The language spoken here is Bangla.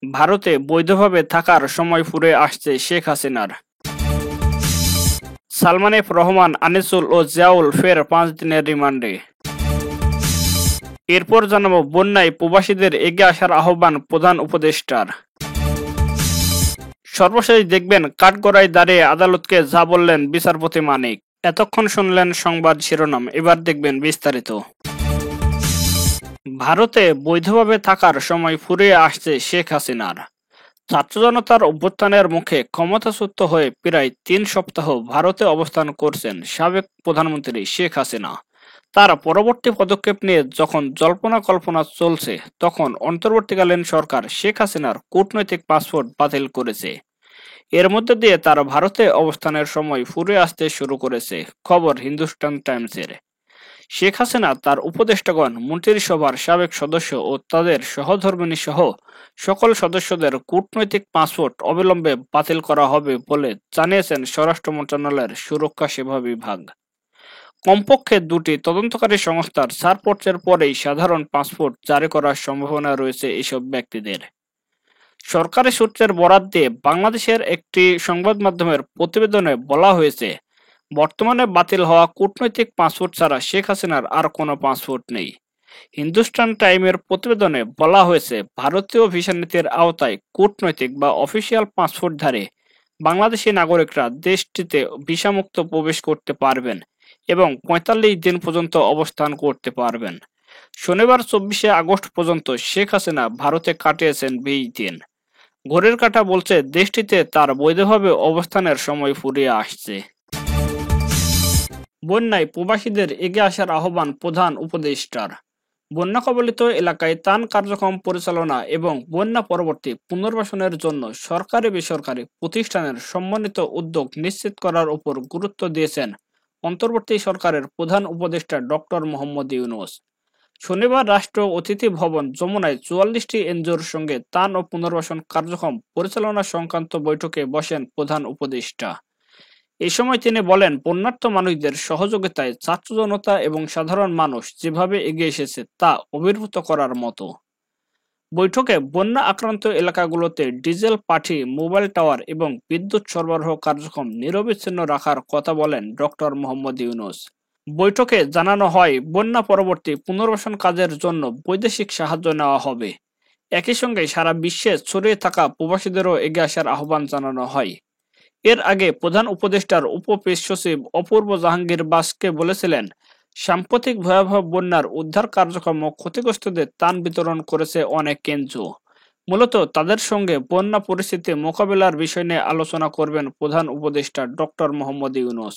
ভারতে বৈধভাবে থাকার সময় ফুরিয়ে আসছে শেখ হাসিনার। সালমান এফ রহমান, আনিসুল ও জিয়াউল ফের 5 দিনের রিমান্ডে। এরপর জানাবো বন্যায় প্রবাসীদের এগিয়ে আসার আহ্বান প্রধান উপদেষ্টার। সর্বশেষ দেখবেন কাঠগড়ায় দাঁড়িয়ে আদালতকে যা বললেন বিচারপতি মানিক। এতক্ষণ শুনলেন সংবাদ শিরোনাম, এবার দেখবেন বিস্তারিত। ভারতে বৈধভাবে থাকার সময় ফুরিয়ে আসছে শেখ হাসিনার। ছাত্র জনতার অভ্যুত্থানের মুখে ক্ষমতাচ্যুত হয়ে প্রায় 3 সপ্তাহ ভারতে অবস্থান করছেন সাবেক প্রধানমন্ত্রী শেখ হাসিনা। তার পরবর্তী পদক্ষেপ নিয়ে যখন জল্পনা কল্পনা চলছে, তখন অন্তর্বর্তীকালীন সরকার শেখ হাসিনার কূটনৈতিক পাসপোর্ট বাতিল করেছে। এর মধ্যে দিয়ে তার ভারতে অবস্থানের সময় ফুরিয়ে আসতে শুরু করেছে, খবর হিন্দুস্তান টাইমসের। শেখ হাসিনা তার উপদেষ্টাগণ, মন্ত্রিসভার সাবেক সদস্য ও তাদের সহধর্মিণী সহ সকল সদস্যদের কূটনৈতিক পাসপোর্ট অবিলম্বে বাতিল করা হবে বলে জানিয়েছেন স্বরাষ্ট্র মন্ত্রণালয়ের সুরক্ষা সেবা বিভাগ। কমপক্ষে 2টি তদন্তকারী সংস্থার ছাড়পত্রের পরেই সাধারণ পাসপোর্ট জারি করার সম্ভাবনা রয়েছে এসব ব্যক্তিদের। সরকারি সূত্রের বরাত দিয়ে বাংলাদেশের একটি সংবাদ মাধ্যমের প্রতিবেদনে বলা হয়েছে, বর্তমানে বাতিল হওয়া কূটনৈতিক পাসপোর্ট ছাড়া শেখ হাসিনার আর কোনো পাসপোর্ট নেই। হিন্দুস্তান টাইমের প্রতিবেদনে বলা হয়েছে, ভারতীয় ভিসা নীতির আওতায় কূটনৈতিক বা অফিসিয়াল পাসপোর্টধারী বাংলাদেশি নাগরিকরা দেশটিতে ভিসামুক্ত প্রবেশ করতে পারবেন এবং 45 দিন পর্যন্ত অবস্থান করতে পারবেন। শনিবার 24শে আগস্ট পর্যন্ত শেখ হাসিনা ভারতে কাটিয়েছেন 20 দিন। ঘড়ির কাঁটা বলছে দেশটিতে তার বৈধভাবে অবস্থানের সময় ফুরিয়ে আসছে। বন্যায় প্রবাসীদের এগিয়ে আসার আহ্বান প্রধান উপদেষ্টার। বন্যা কবলিত এলাকায় ত্রাণ কার্যক্রম পরিচালনা এবং বন্যা পরবর্তী পুনর্বাসনের জন্য সরকারি বেসরকারি প্রতিষ্ঠানের সমন্বিত উদ্যোগ নিশ্চিত করার উপর গুরুত্ব দিয়েছেন অন্তর্বর্তী সরকারের প্রধান উপদেষ্টা ডক্টর মোহাম্মদ ইউনূস। শনিবার রাষ্ট্র অতিথি ভবন যমুনায় 44টি এনজিওর সঙ্গে ত্রাণ ও পুনর্বাসন কার্যক্রম পরিচালনা সংক্রান্ত বৈঠকে বসেন প্রধান উপদেষ্টা। এই সময় তিনি বলেন, বন্যার্ত মানুষদের সহযোগিতায় ছাত্র জনতা এবং সাধারণ মানুষ যেভাবে এগিয়ে এসেছে তা অভিভূত করার মতো। বৈঠকে বন্যা আক্রান্ত এলাকাগুলোতে ডিজেল পাঠি, মোবাইল টাওয়ার এবং বিদ্যুৎ সরবরাহ কার্যক্রম নিরবিচ্ছিন্ন রাখার কথা বলেন ডক্টর মোহাম্মদ ইউনূস। বৈঠকে জানানো হয়, বন্যা পরবর্তী পুনর্বাসন কাজের জন্য বৈদেশিক সাহায্য নেওয়া হবে। একই সঙ্গে সারা বিশ্বে ছড়িয়ে থাকা প্রবাসীদেরও এগিয়ে আসার আহ্বান জানানো হয়। এর আগে প্রধান উপদেষ্টার উপ-প্রেস সচিব অপূর্ব জাহাঙ্গীর বাসকে বলেছিলেন, সাম্প্রতিক ভয়াবহ বন্যার উদ্ধার কার্যক্রম ও ক্ষতিগ্রস্তদের ত্রাণ বিতরণ করেছে অনেক এনজিও। মূলত তাদের সঙ্গে বন্যা পরিস্থিতি মোকাবিলার বিষয় নিয়ে আলোচনা করবেন প্রধান উপদেষ্টা ডক্টর মোহাম্মদ ইউনূস।